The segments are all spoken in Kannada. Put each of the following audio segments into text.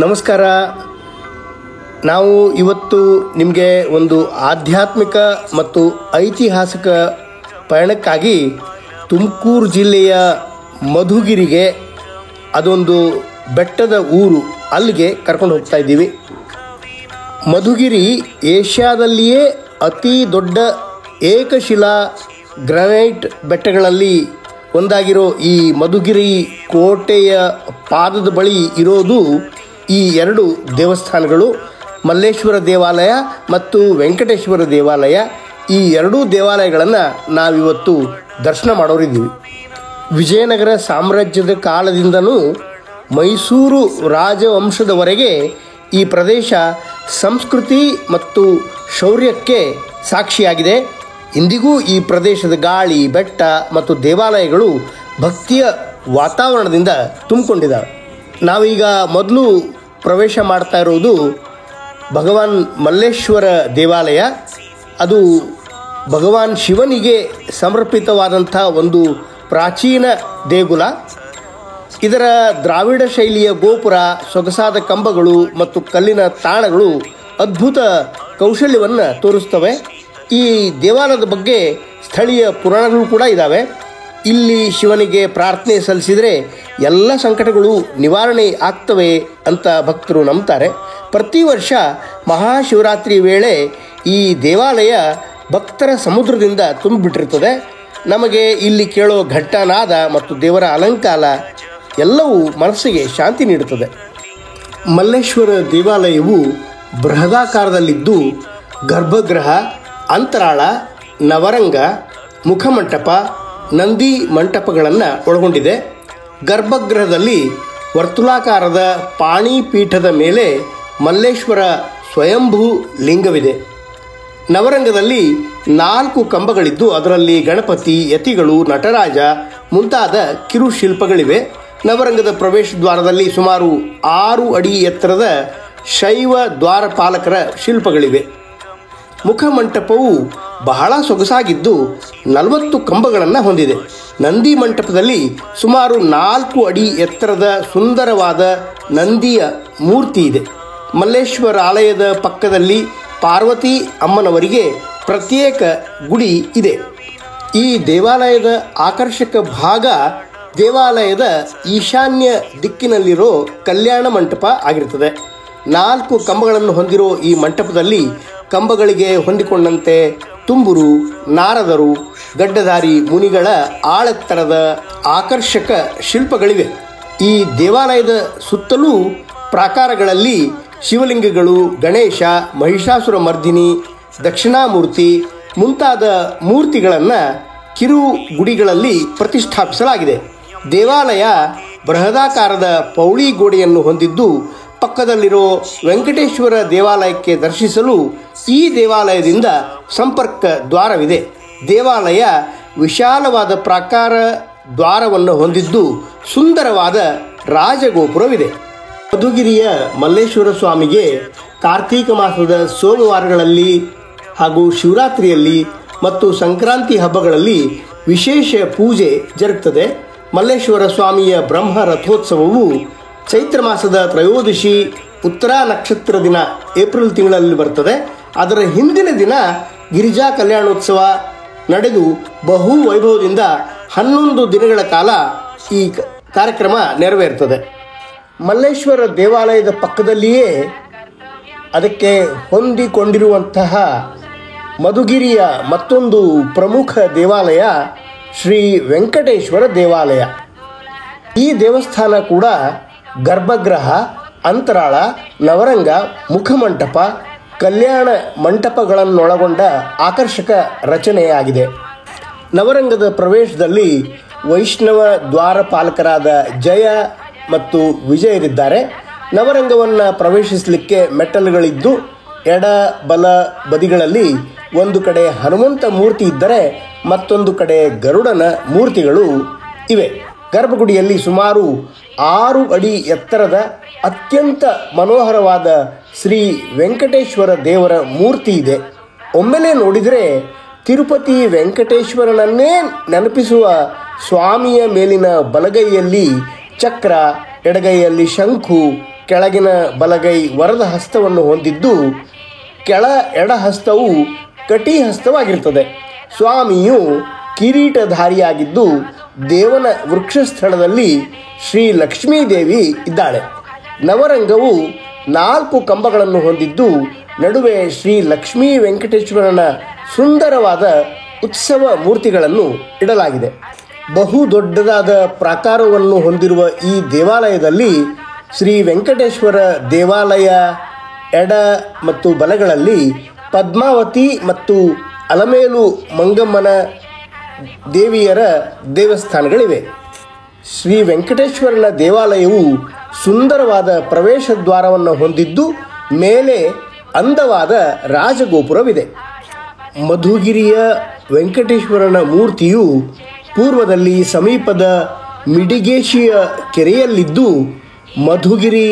ನಮಸ್ಕಾರ. ನಾವು ಇವತ್ತು ನಿಮಗೆ ಒಂದು ಆಧ್ಯಾತ್ಮಿಕ ಮತ್ತು ಐತಿಹಾಸಿಕ ಪಯಣಕ್ಕಾಗಿ ತುಮಕೂರು ಜಿಲ್ಲೆಯ ಮಧುಗಿರಿಗೆ, ಅದೊಂದು ಬೆಟ್ಟದ ಊರು, ಅಲ್ಲಿಗೆ ಕರ್ಕೊಂಡು ಹೋಗ್ತಾ ಇದ್ದೀವಿ. ಮಧುಗಿರಿ ಏಷ್ಯಾದಲ್ಲಿಯೇ ಅತಿ ದೊಡ್ಡ ಏಕಶಿಲಾ ಗ್ರಾನೈಟ್ ಬೆಟ್ಟಗಳಲ್ಲಿ ಒಂದಾಗಿರೋ ಈ ಮಧುಗಿರಿ ಕೋಟೆಯ ಪಾದದ ಬಳಿ ಇರೋದು ಈ ಎರಡು ದೇವಸ್ಥಾನಗಳು, ಮಲ್ಲೇಶ್ವರ ದೇವಾಲಯ ಮತ್ತು ವೆಂಕಟೇಶ್ವರ ದೇವಾಲಯ. ಈ ಎರಡೂ ದೇವಾಲಯಗಳನ್ನು ನಾವಿವತ್ತು ದರ್ಶನ ಮಾಡೋರಿದ್ದೀವಿ. ವಿಜಯನಗರ ಸಾಮ್ರಾಜ್ಯದ ಕಾಲದಿಂದಲೂ ಮೈಸೂರು ರಾಜವಂಶದವರೆಗೆ ಈ ಪ್ರದೇಶ ಸಂಸ್ಕೃತಿ ಮತ್ತು ಶೌರ್ಯಕ್ಕೆ ಸಾಕ್ಷಿಯಾಗಿದೆ. ಇಂದಿಗೂ ಈ ಪ್ರದೇಶದ ಗಾಳಿ, ಬೆಟ್ಟ ಮತ್ತು ದೇವಾಲಯಗಳು ಭಕ್ತಿಯ ವಾತಾವರಣದಿಂದ ತುಂಬಿಕೊಂಡಿದ್ದಾವೆ. ನಾವೀಗ ಮೊದಲು ಪ್ರವೇಶ ಮಾಡ್ತಾ ಇರೋದು ಭಗವಾನ್ ಮಲ್ಲೇಶ್ವರ ದೇವಾಲಯ. ಅದು ಭಗವಾನ್ ಶಿವನಿಗೆ ಸಮರ್ಪಿತವಾದಂಥ ಒಂದು ಪ್ರಾಚೀನ ದೇಗುಲ. ಇದರ ದ್ರಾವಿಡ ಶೈಲಿಯ ಗೋಪುರ, ಸೊಗಸಾದ ಕಂಬಗಳು ಮತ್ತು ಕಲ್ಲಿನ ತಾಣಗಳು ಅದ್ಭುತ ಕೌಶಲ್ಯವನ್ನು ತೋರಿಸ್ತವೆ. ಈ ದೇವಾಲಯದ ಬಗ್ಗೆ ಸ್ಥಳೀಯ ಪುರಾಣಗಳು ಕೂಡ ಇದ್ದಾವೆ. ಇಲ್ಲಿ ಶಿವನಿಗೆ ಪ್ರಾರ್ಥನೆ ಸಲ್ಲಿಸಿದರೆ ಎಲ್ಲ ಸಂಕಟಗಳು ನಿವಾರಣೆ ಆಗ್ತವೆ ಅಂತ ಭಕ್ತರು ನಂಬ್ತಾರೆ. ಪ್ರತಿ ವರ್ಷ ಮಹಾಶಿವರಾತ್ರಿ ವೇಳೆ ಈ ದೇವಾಲಯ ಭಕ್ತರ ಸಮುದ್ರದಿಂದ ತುಂಬಿಬಿಟ್ಟಿರ್ತದೆ. ನಮಗೆ ಇಲ್ಲಿ ಕೇಳೋ ಘಂಟಾನಾದ ಮತ್ತು ದೇವರ ಅಲಂಕಾರ ಎಲ್ಲವೂ ಮನಸ್ಸಿಗೆ ಶಾಂತಿ ನೀಡುತ್ತದೆ. ಮಲ್ಲೇಶ್ವರ ದೇವಾಲಯವು ಬೃಹದಾಕಾರದಲ್ಲಿದ್ದು ಗರ್ಭಗೃಹ, ಅಂತರಾಳ, ನವರಂಗ, ಮುಖಮಂಟಪ, ನಂದಿ ಮಂಟಪಗಳನ್ನು ಒಳಗೊಂಡಿದೆ. ಗರ್ಭಗೃಹದಲ್ಲಿ ವರ್ತುಲಾಕಾರದ ಪಾಣಿಪೀಠದ ಮೇಲೆ ಮಲ್ಲೇಶ್ವರ ಸ್ವಯಂಭೂ ಲಿಂಗವಿದೆ. ನವರಂಗದಲ್ಲಿ 4 ಕಂಬಗಳಿದ್ದು ಅದರಲ್ಲಿ ಗಣಪತಿ, ಯತಿಗಳು, ನಟರಾಜ ಮುಂತಾದ ಕಿರುಶಿಲ್ಪಗಳಿವೆ. ನವರಂಗದ ಪ್ರವೇಶ ದ್ವಾರದಲ್ಲಿ ಸುಮಾರು 6 ಅಡಿ ಎತ್ತರದ ಶೈವ ದ್ವಾರಪಾಲಕರ ಶಿಲ್ಪಗಳಿವೆ. ಮುಖಮಂಟಪವು ಬಹಳ ಸೊಗಸಾಗಿದ್ದು 40 ಕಂಬಗಳನ್ನು ಹೊಂದಿದೆ. ನಂದಿ ಮಂಟಪದಲ್ಲಿ ಸುಮಾರು 4 ಅಡಿ ಎತ್ತರದ ಸುಂದರವಾದ ನಂದಿಯ ಮೂರ್ತಿ ಇದೆ. ಮಲ್ಲೇಶ್ವರ ಆಲಯದ ಪಕ್ಕದಲ್ಲಿ ಪಾರ್ವತಿ ಅಮ್ಮನವರಿಗೆ ಪ್ರತ್ಯೇಕ ಗುಡಿ ಇದೆ. ಈ ದೇವಾಲಯದ ಆಕರ್ಷಕ ಭಾಗ ದೇವಾಲಯದ ಈಶಾನ್ಯ ದಿಕ್ಕಿನಲ್ಲಿರೋ ಕಲ್ಯಾಣ ಮಂಟಪ ಆಗಿರುತ್ತದೆ. 4 ಕಂಬಗಳನ್ನು ಹೊಂದಿರೋ ಈ ಮಂಟಪದಲ್ಲಿ ಕಂಬಗಳಿಗೆ ಹೊಂದಿಕೊಂಡಂತೆ ತುಂಬುರು, ನಾರದರು, ಗಡ್ಡಧಾರಿ ಮುನಿಗಳ ಆಳೆತ್ತರದ ಆಕರ್ಷಕ ಶಿಲ್ಪಗಳಿವೆ. ಈ ದೇವಾಲಯದ ಸುತ್ತಲೂ ಪ್ರಾಕಾರಗಳಲ್ಲಿ ಶಿವಲಿಂಗಗಳು, ಗಣೇಶ, ಮಹಿಷಾಸುರ ಮರ್ದಿನಿ, ದಕ್ಷಿಣಾಮೂರ್ತಿ ಮುಂತಾದ ಮೂರ್ತಿಗಳನ್ನು ಕಿರು ಗುಡಿಗಳಲ್ಲಿ ಪ್ರತಿಷ್ಠಾಪಿಸಲಾಗಿದೆ. ದೇವಾಲಯ ಬೃಹದಾಕಾರದ ಪೌಳಿ ಗೋಡೆಯನ್ನು ಹೊಂದಿದ್ದು ಪಕ್ಕದಲ್ಲಿರೋ ವೆಂಕಟೇಶ್ವರ ದೇವಾಲಯಕ್ಕೆ ದರ್ಶಿಸಲು ಈ ದೇವಾಲಯದಿಂದ ಸಂಪರ್ಕ ದ್ವಾರವಿದೆ. ದೇವಾಲಯ ವಿಶಾಲವಾದ ಪ್ರಾಕಾರ ದ್ವಾರವನ್ನು ಹೊಂದಿದ್ದು ಸುಂದರವಾದ ರಾಜಗೋಪುರವಿದೆ. ಮಧುಗಿರಿಯ ಮಲ್ಲೇಶ್ವರ ಸ್ವಾಮಿಗೆ ಕಾರ್ತೀಕ ಮಾಸದ ಸೋಮವಾರಗಳಲ್ಲಿ ಹಾಗೂ ಶಿವರಾತ್ರಿಯಲ್ಲಿ ಮತ್ತು ಸಂಕ್ರಾಂತಿ ಹಬ್ಬಗಳಲ್ಲಿ ವಿಶೇಷ ಪೂಜೆ ಜರುಗುತ್ತದೆ. ಮಲ್ಲೇಶ್ವರ ಸ್ವಾಮಿಯ ಬ್ರಹ್ಮ ರಥೋತ್ಸವವು ಚೈತ್ರ ಮಾಸದ ತ್ರಯೋದಶಿ ಉತ್ತರ ನಕ್ಷತ್ರ ದಿನ ಏಪ್ರಿಲ್ ತಿಂಗಳಲ್ಲಿ ಬರ್ತದೆ. ಅದರ ಹಿಂದಿನ ದಿನ ಗಿರಿಜಾ ಕಲ್ಯಾಣೋತ್ಸವ ನಡೆದು ಬಹು ವೈಭವದಿಂದ 11 ದಿನಗಳ ಕಾಲ ಈ ಕಾರ್ಯಕ್ರಮ ನೆರವೇರ್ತದೆ. ಮಲ್ಲೇಶ್ವರ ದೇವಾಲಯದ ಪಕ್ಕದಲ್ಲಿಯೇ ಅದಕ್ಕೆ ಹೊಂದಿಕೊಂಡಿರುವಂತಹ ಮಧುಗಿರಿಯ ಮತ್ತೊಂದು ಪ್ರಮುಖ ದೇವಾಲಯ ಶ್ರೀ ವೆಂಕಟೇಶ್ವರ ದೇವಾಲಯ. ಈ ದೇವಸ್ಥಾನ ಕೂಡ ಗರ್ಭಗೃಹ, ಅಂತರಾಳ, ನವರಂಗ, ಮುಖಮಂಟಪ, ಕಲ್ಯಾಣ ಮಂಟಪಗಳನ್ನೊಳಗೊಂಡ ಆಕರ್ಷಕ ರಚನೆಯಾಗಿದೆ. ನವರಂಗದ ಪ್ರವೇಶದಲ್ಲಿ ವೈಷ್ಣವ ದ್ವಾರಪಾಲಕರಾದ ಜಯ ಮತ್ತು ವಿಜಯರಿದ್ದಾರೆ. ನವರಂಗವನ್ನು ಪ್ರವೇಶಿಸಲಿಕ್ಕೆ ಮೆಟ್ಟಲುಗಳಿದ್ದು ಎಡ ಬಲ ಬದಿಗಳಲ್ಲಿ ಒಂದು ಕಡೆ ಹನುಮಂತ ಮೂರ್ತಿ ಇದ್ದರೆ ಮತ್ತೊಂದು ಕಡೆ ಗರುಡನ ಮೂರ್ತಿಗಳು ಇವೆ. ಗರ್ಭಗುಡಿಯಲ್ಲಿ ಸುಮಾರು 6 ಅಡಿ ಎತ್ತರದ ಅತ್ಯಂತ ಮನೋಹರವಾದ ಶ್ರೀ ವೆಂಕಟೇಶ್ವರ ದೇವರ ಮೂರ್ತಿ ಇದೆ. ಒಮ್ಮೆಲೆ ನೋಡಿದರೆ ತಿರುಪತಿ ವೆಂಕಟೇಶ್ವರನನ್ನೇ ನೆನಪಿಸುವ ಸ್ವಾಮಿಯ ಮೇಲಿನ ಬಲಗೈಯಲ್ಲಿ ಚಕ್ರ, ಎಡಗೈಯಲ್ಲಿ ಶಂಖು, ಕೆಳಗಿನ ಬಲಗೈ ವರದ ಹಸ್ತವನ್ನು ಹೊಂದಿದ್ದು ಕೆಳ ಎಡಹಸ್ತವು ಕಟಿಹಸ್ತವಾಗಿರುತ್ತದೆ. ಸ್ವಾಮಿಯು ಕಿರೀಟಧಾರಿಯಾಗಿದ್ದು ದೇವನ ವೃಕ್ಷಸ್ಥಳದಲ್ಲಿ ಶ್ರೀ ಲಕ್ಷ್ಮೀದೇವಿ ಇದ್ದಾಳೆ. ನವರಂಗವು 4 ಕಂಬಗಳನ್ನು ಹೊಂದಿದ್ದು ನಡುವೆ ಶ್ರೀ ಲಕ್ಷ್ಮೀ ವೆಂಕಟೇಶ್ವರನ ಸುಂದರವಾದ ಉತ್ಸವ ಮೂರ್ತಿಗಳನ್ನು ಇಡಲಾಗಿದೆ. ಬಹು ದೊಡ್ಡದಾದ ಪ್ರಾಕಾರವನ್ನು ಹೊಂದಿರುವ ಈ ದೇವಾಲಯದಲ್ಲಿ ಶ್ರೀ ವೆಂಕಟೇಶ್ವರ ದೇವಾಲಯ ಎಡ ಮತ್ತು ಬಲಗಳಲ್ಲಿ ಪದ್ಮಾವತಿ ಮತ್ತು ಅಲಮೇಲು ಮಂಗಮ್ಮನ ದೇವಿಯರ ದೇವಸ್ಥಾನಗಳಿವೆ. ಶ್ರೀ ವೆಂಕಟೇಶ್ವರನ ದೇವಾಲಯವು ಸುಂದರವಾದ ಪ್ರವೇಶ ದ್ವಾರವನ್ನು ಹೊಂದಿದ್ದು ಮೇಲೆ ಅಂದವಾದ ರಾಜಗೋಪುರವಿದೆ. ಮಧುಗಿರಿಯ ವೆಂಕಟೇಶ್ವರನ ಮೂರ್ತಿಯು ಪೂರ್ವದಲ್ಲಿ ಸಮೀಪದ ಮಿಡಿಗೇಶಿಯ ಕೆರೆಯಲ್ಲಿದ್ದು ಮಧುಗಿರಿ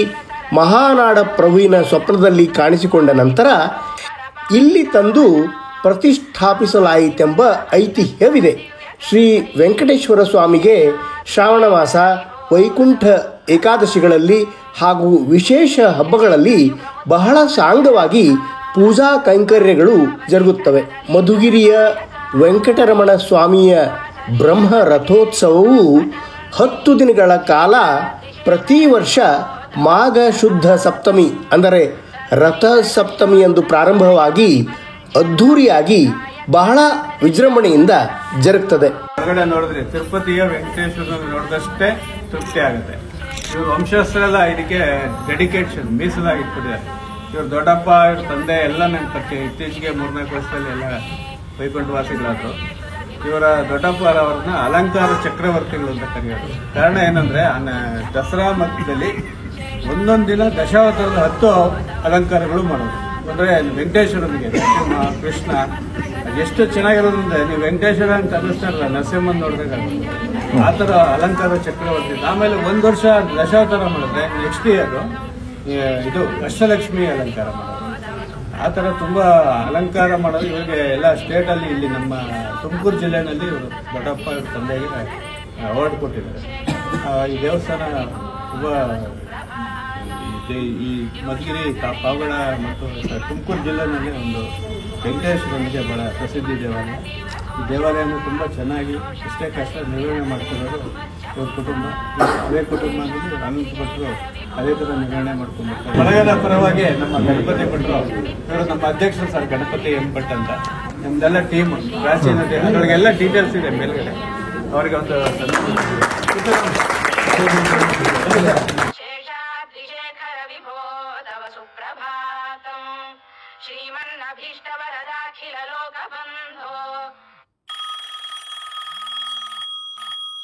ಮಹಾನಾಡ ಪ್ರಭುವಿನ ಸ್ವಪ್ನದಲ್ಲಿ ಕಾಣಿಸಿಕೊಂಡ ನಂತರ ಇಲ್ಲಿ ತಂದು ಪ್ರತಿಷ್ಠಾಪಿಸಲಾಯಿತೆಂಬ ಐತಿಹ್ಯವಿದೆ. ಶ್ರೀ ವೆಂಕಟೇಶ್ವರ ಸ್ವಾಮಿಗೆ ಶ್ರಾವಣ ಮಾಸ, ವೈಕುಂಠ ಏಕಾದಶಿಗಳಲ್ಲಿ ಹಾಗೂ ವಿಶೇಷ ಹಬ್ಬಗಳಲ್ಲಿ ಬಹಳ ಸಾಂಗವಾಗಿ ಪೂಜಾ ಕೈಂಕರ್ಯಗಳು ಜರುಗುತ್ತವೆ. ಮಧುಗಿರಿಯ ವೆಂಕಟರಮಣ ಸ್ವಾಮಿಯ ಬ್ರಹ್ಮ ರಥೋತ್ಸವವು 10 ದಿನಗಳ ಕಾಲ ಪ್ರತಿ ವರ್ಷ ಮಾಘ ಶುದ್ಧ ಸಪ್ತಮಿ ಅಂದರೆ ರಥ ಸಪ್ತಮಿ ಎಂದು ಪ್ರಾರಂಭವಾಗಿ ಅದ್ಧೂರಿಯಾಗಿ ಬಹಳ ವಿಜೃಂಭಣೆಯಿಂದ ಜರುಗುತ್ತದೆ. ಹೊರಗಡೆ ನೋಡಿದ್ರೆ ತಿರುಪತಿಯ ವೆಂಕಟೇಶ್ವರ ನೋಡಿದಷ್ಟೇ ತೃಪ್ತಿ ಆಗುತ್ತೆ. ಇವ್ರ ವಂಶಸ್ಥರೆಲ್ಲ ಇದಕ್ಕೆ ಡೆಡಿಕೇಶನ್ ಮೀಸಲಾಗಿಟ್ಬಿಟ್ಟಿದ್ದಾರೆ. ಇವ್ರ ದೊಡ್ಡಪ್ಪ, ಇವ್ರ ತಂದೆ ಎಲ್ಲ ನನ್ನ ಪಕ್ಕೆ ಇತ್ತೀಚೆಗೆ 3-4 ವರ್ಷದಲ್ಲಿ ಎಲ್ಲ ವೈಕುಂಠವಾಸಿಗಳಾದ್ರು. ಇವರ ದೊಡ್ಡಪ್ಪ ಅವ್ರನ್ನ ಅಲಂಕಾರ ಚಕ್ರವರ್ತಿಗಳು ಅಂತ ಕರೆಯೋದು. ಕಾರಣ ಏನಂದ್ರೆ ದಸರಾ ಮಧ್ಯದಲ್ಲಿ ಒಂದೊಂದು ದಿನ ದಶಾವತಾರದ 10 ಅಲಂಕಾರಗಳು ಮಾಡೋದು. ಅಂದ್ರೆ ವೆಂಕಟೇಶ್ವರನಿಗೆ ನರಸಿಂಹ, ಕೃಷ್ಣ ಎಷ್ಟು ಚೆನ್ನಾಗಿರೋದ್ರಿಂದ ನೀವು ವೆಂಕಟೇಶ್ವರ ಅಂತ ಅನ್ನಿಸ್ತಾರಲ್ಲ, ನರಸಿಂಹನ್ ನೋಡಿದಾಗ ಆ ಥರ ಅಲಂಕಾರ ಚಕ್ರವರ್ತಿ. ಆಮೇಲೆ 1 ವರ್ಷ ದಶಾವತಾರ ಮಾಡಿದ್ರೆ ನೆಕ್ಸ್ಟ್ ಇಯರ್ ಇದು ಅಷ್ಟಲಕ್ಷ್ಮಿ ಅಲಂಕಾರ ಮಾಡೋದು. ಆ ಥರ ತುಂಬ ಅಲಂಕಾರ ಮಾಡೋದು. ಇವಾಗ ಎಲ್ಲ ಸ್ಟೇಟಲ್ಲಿ ಇಲ್ಲಿ ನಮ್ಮ ತುಮಕೂರು ಜಿಲ್ಲೆಯಲ್ಲಿ ಇವರು ದೊಡ್ಡಪ್ಪ ಇವ್ರ ತಂದೆಗೆ ಅವಾರ್ಡ್ ಕೊಟ್ಟಿದ್ದಾರೆ. ಈ ದೇವಸ್ಥಾನ ತುಂಬ ಈ ಮಧುಗಿರಿ, ಪಾವಗಡ ಮತ್ತು ತುಮಕೂರು ಜಿಲ್ಲೆಯಲ್ಲಿ ಒಂದು ವೆಂಕಟೇಶ್ವರನಿಗೆ ಬಹಳ ಪ್ರಸಿದ್ಧಿ ದೇವಾಲಯ. ಈ ದೇವಾಲಯನ ತುಂಬ ಚೆನ್ನಾಗಿ ಎಷ್ಟೇ ಕಷ್ಟ ನಿರ್ವಹಣೆ ಮಾಡ್ತಿರೋರು ಇವ್ರ ಕುಟುಂಬ. ಅದೇ ಕುಟುಂಬ ಅಂದರೆ ಅನಂತ ಭಟ್ರು ಅದೇ ಥರ ನಿರ್ವಹಣೆ ಮಾಡ್ಕೊಂಡ್ಬರ್ತಾರೆ. ಬಳಗದ ಪರವಾಗಿ ನಮ್ಮ ಗಣಪತಿ ಭಟ್ರು ಇವರು ನಮ್ಮ ಅಧ್ಯಕ್ಷರು ಸರ್ ಗಣಪತಿ ಎಂ ಭಟ್ ಅಂತ. ನಮ್ದೆಲ್ಲ ಟೀಮ್ ಪ್ರಾಚೀನ ಅದರೊಳಗೆಲ್ಲ ಡೀಟೇಲ್ಸ್ ಇದೆ ಮೇಲ್ಗಡೆ. ಅವರಿಗೆ ಒಂದು ಶ್ರೀಮನ್ನಭೀಷ್ಟವರದಾಖಿಲ ಲೋಕಬಂಧು